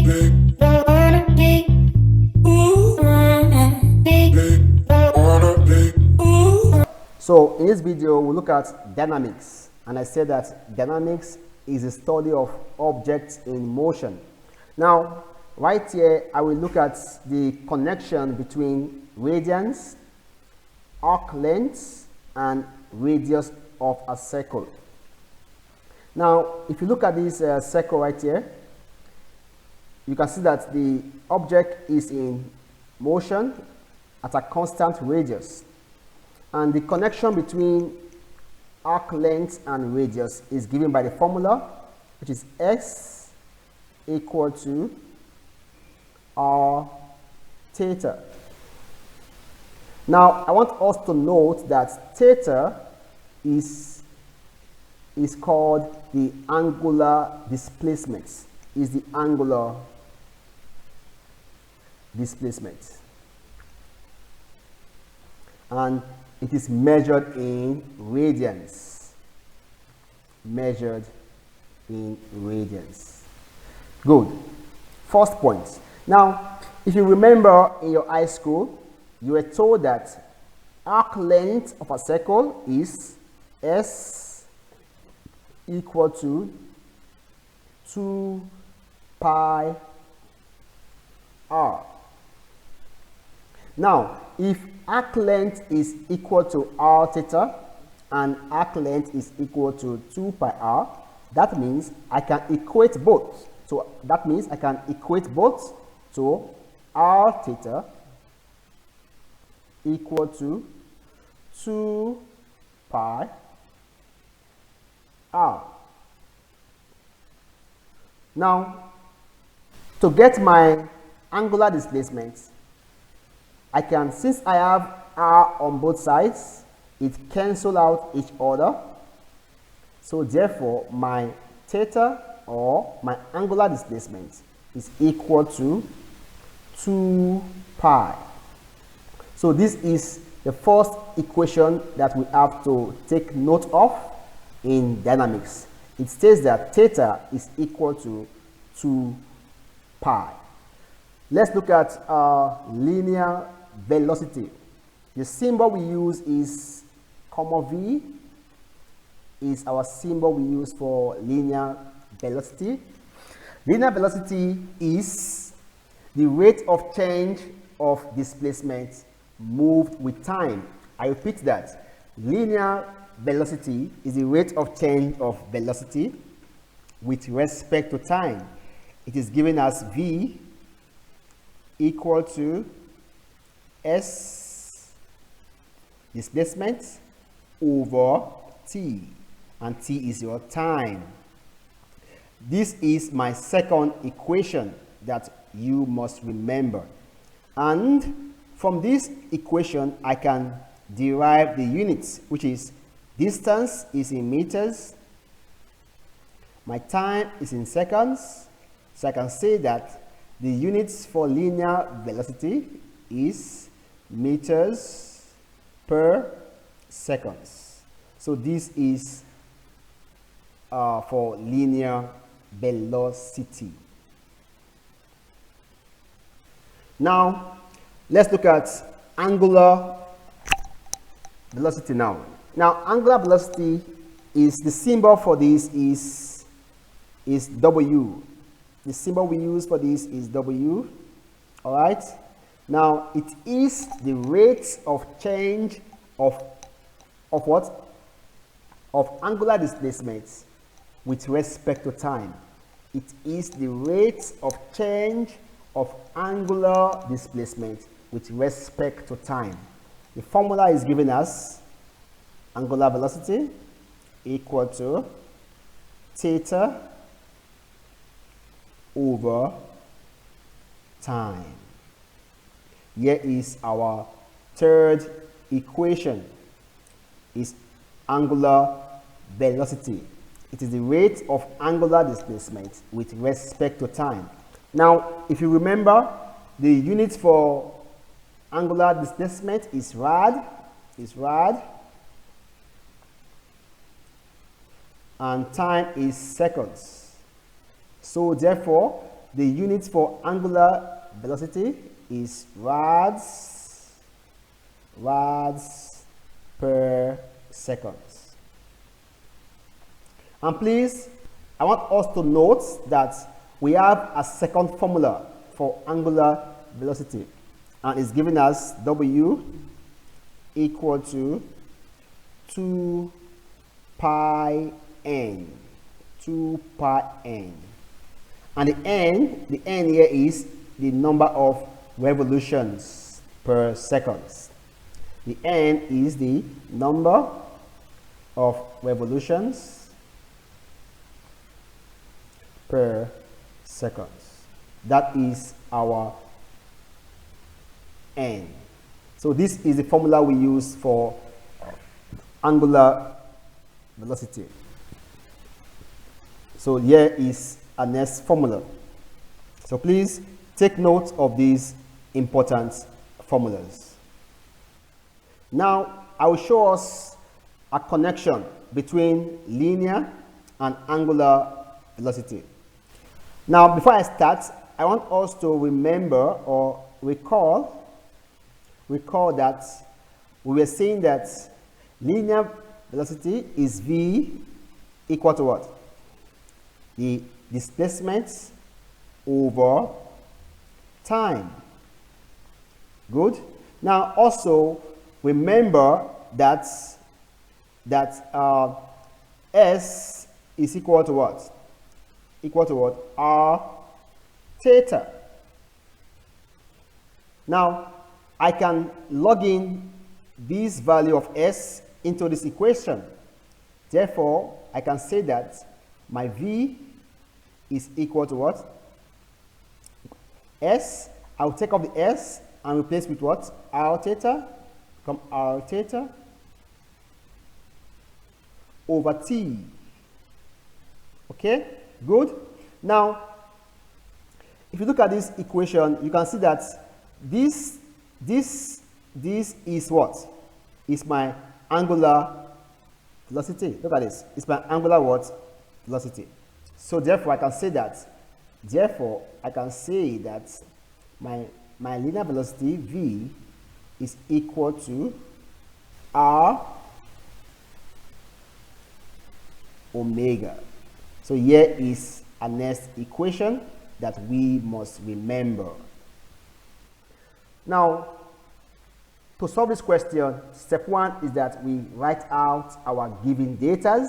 So in this video, we'll look at dynamics, and I said that dynamics is a study of objects in motion. Now, right here, I will look at the connection between radians, arc lengths, and radius of a circle. Now, if you look at this circle right here, you can see that the object is in motion at a constant radius. And the connection between arc length and radius is given by the formula, which is S equal to R theta. Now, I want us to note that theta is called the angular displacement. Is the angular displacement. And it is measured in radians. Measured in radians. Good. First point. Now, if you remember in your high school, you were told that arc length of a circle is S equal to 2 pi r. Now, if arc length is equal to r theta and arc length is equal to 2 pi r, that means I can equate both. So that means I can equate both to r theta equal to 2 pi r. Now, to get my angular displacement, I can, since I have r on both sides, it cancels out each other. So therefore, my theta or my angular displacement is equal to 2 pi. So this is the first equation that we have to take note of in dynamics. It says that theta is equal to 2 pi. Let's look at linear velocity. The symbol we use is comma v, is our symbol we use for linear velocity. Linear velocity is the rate of change of displacement moved with time. I repeat that. Linear velocity is the rate of change of velocity with respect to time. It is given as v equal to S displacement over t, and t is your time. This is my second equation that you must remember. And from this equation, I can derive the units, which is distance is in meters, my time is in seconds. So I can say that the units for linear velocity is meters per seconds. So this is for linear velocity. Now, let's look at angular velocity now. Now, angular velocity is, the symbol for this is W. The symbol we use for this is W. All right. Now, it is the rate of change of what? Of angular displacement with respect to time. It is the rate of change of angular displacement with respect to time. The formula is given as angular velocity equal to theta over time. Here is our third equation, is angular velocity. It is the rate of angular displacement with respect to time. Now, if you remember, the unit for angular displacement is rad, and time is seconds. So therefore, the unit for angular velocity is rads per seconds. And please, I want us to note that we have a second formula for angular velocity, and it's giving us W equal to 2 pi n. 2 pi n. And the n here is the number of revolutions per second. The n is the number of revolutions per second. That is our n. So this is the formula we use for angular velocity. So here is our next formula. So please take note of these important formulas. Now I will show us a connection between linear and angular velocity. Now before I start, I want us to remember or recall that we were saying that linear velocity is v equal to what? The displacement over time. Good. Now also remember that S is equal to what? Equal to what? R theta. Now I can log in this value of S into this equation. Therefore, I can say that my V is equal to what? S. I'll take off the S and replace with what? R theta. Come R theta over T. Okay, good. Now, if you look at this equation, you can see that this is what? Is my angular velocity. Look at this. It's my angular what? Velocity. So therefore, I can say that. Therefore, I can say that my linear velocity v is equal to r omega. So here is a next equation that we must remember. Now, to solve this question, step one is that we write out our given data.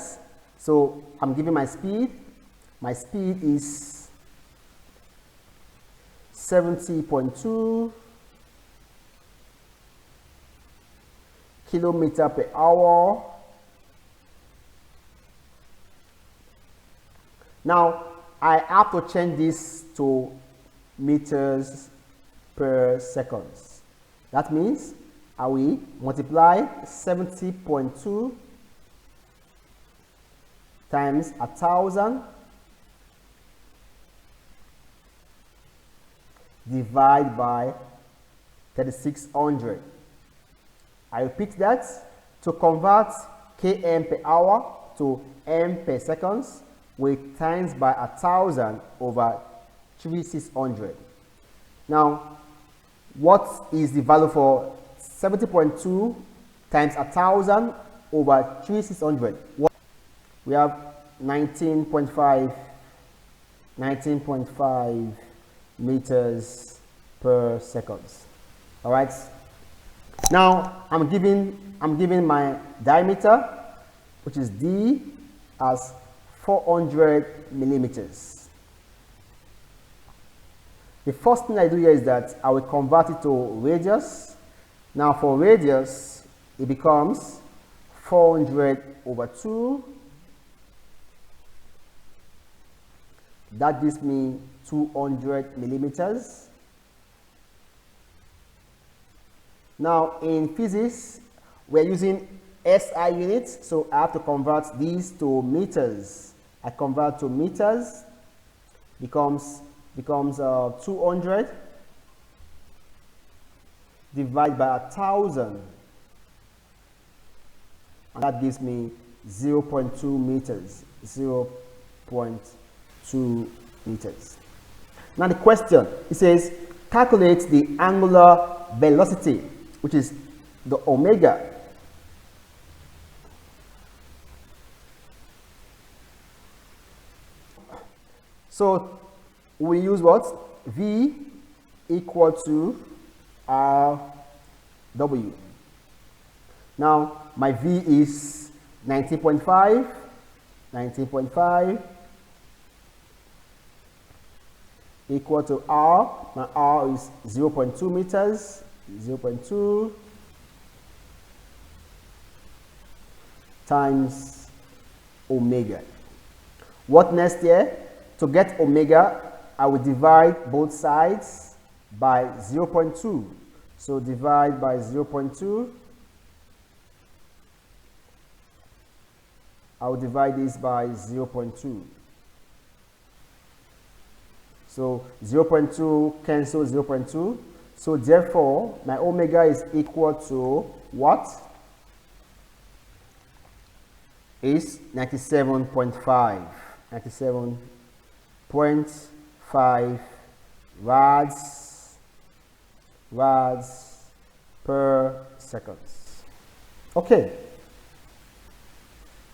So I'm giving my speed. My speed is 70.2 kilometer per hour. Now I have to change this to meters per second. That means I will multiply 70.2 times 1,000 divide by 3,600. I repeat that. To convert km per hour to m per second, we times by 1,000 over 3,600. Now, what is the value for 70.2 times 1,000 over 3,600? We have 19.5 meters per second. All right. Now I'm giving my diameter, which is d, as 400 millimeters. The first thing I do here is that I will convert it to radius. Now for radius, it becomes 400 over 2. That gives me 200 millimeters. Now in physics, we're using SI units, so I have to convert these to meters. I convert to meters, becomes 200 divided by 1,000, and that gives me 0.2 meters. 0.2 meters. Now the question, it says calculate the angular velocity, which is the omega. So we use what? V equal to RW. Now my V is 19.5 equal to R. My R is 0.2 meters, 0.2 times omega. What next here? To get omega, I will divide both sides by 0.2. So divide by 0.2. I will divide this by 0.2. So 0.2 cancel 0.2. So therefore, my omega is equal to what? Is 97.5. 97.5 rads per second. Okay.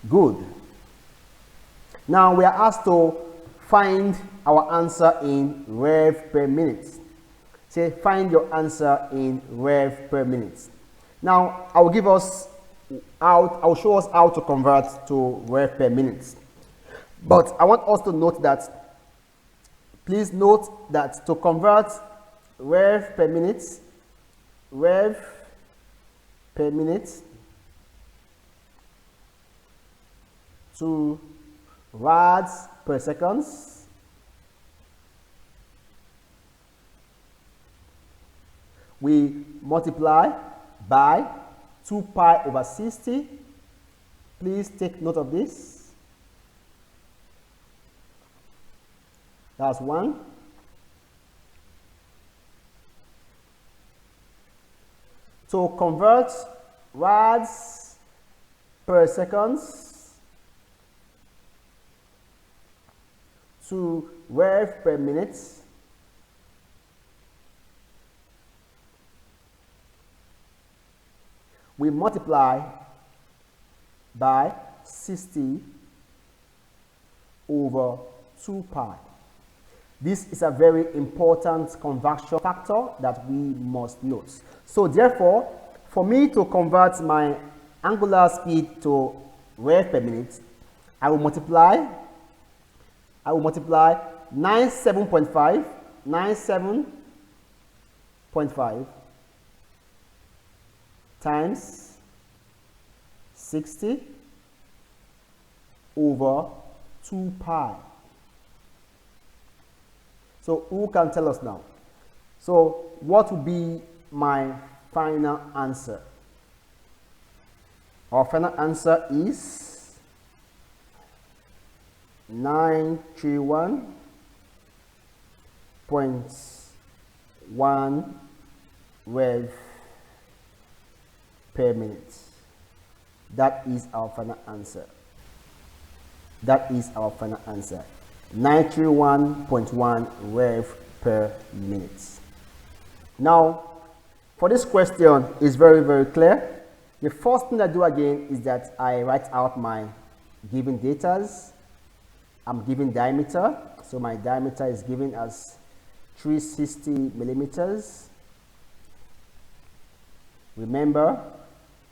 Good. Now we are asked to find our answer in rev per minute. Say, find your answer in rev per minute. Now I will show us how to convert to rev per minute. But I want us to note that, please note that to convert rev per minute to rads per second, we multiply by 2 pi over 60. Please take note of this. That's 1. To convert rads per second to rev per minute, we multiply by 60 over 2 pi. This is a very important conversion factor that we must note. So therefore, for me to convert my angular speed to rev per minute, I will multiply 97.5 times 60 over 2 pi. So who can tell us now? So what will be my final answer? Our final answer is 931.1 rev per minute. That is our final answer. That is our final answer. 931.1 rev per minute. Now, for this question, is very, very clear. The first thing I do again is that I write out my given datas. I'm given diameter, so my diameter is given as 360 millimeters. Remember,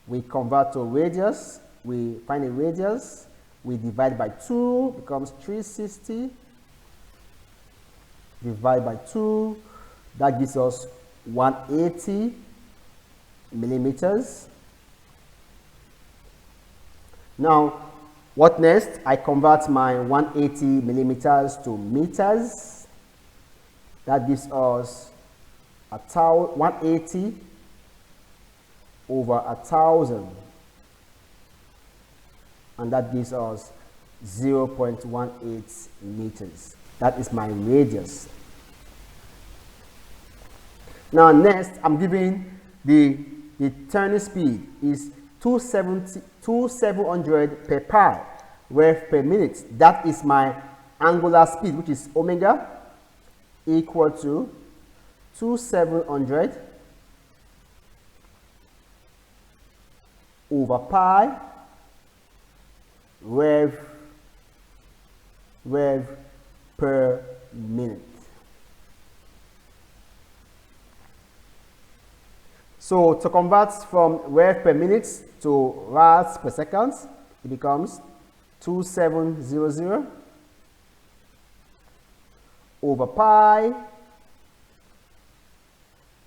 we convert to radius. We find a radius. We divide by 2, becomes 360. Divide by 2, that gives us 180 millimeters. Now, what next? I convert my 180 millimeters to meters. That gives us 180 over 1,000. And that gives us 0.18 meters. That is my radius. Now next, I'm giving the turning speed is 2700 per pi rev per minute. That is my angular speed, which is omega. equal to 2700 over pi rev per minute. So to convert from rev per minute to rads per second, it becomes 2700 over pi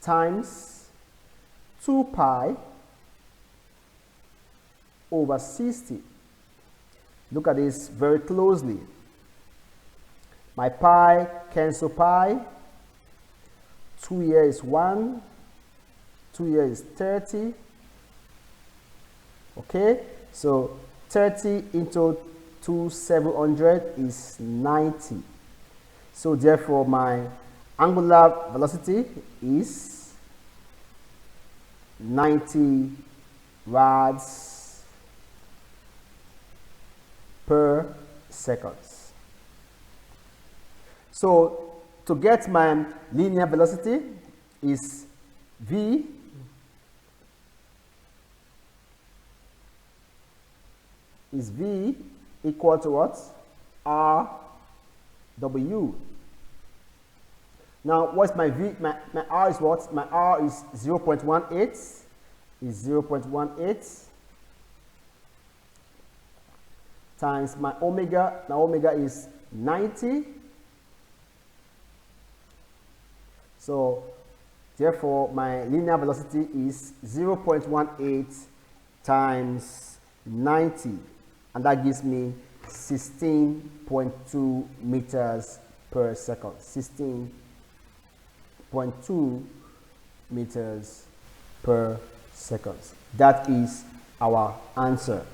times 2 pi over 60. Look at this very closely. My pi cancel pi. 2 here is 1. 2 here is 30. Okay, so 30 into 2700 is 90. So therefore my angular velocity is 90 rads per second. So to get my linear velocity is v equal to what? RW. Now what's my v? My R is what? My R is 0.18. Is 0.18 times my omega. Now omega is 90. So therefore my linear velocity is 0.18 times 90, and that gives me 16.2 meters per second. 16.2 meters per second. That is our answer.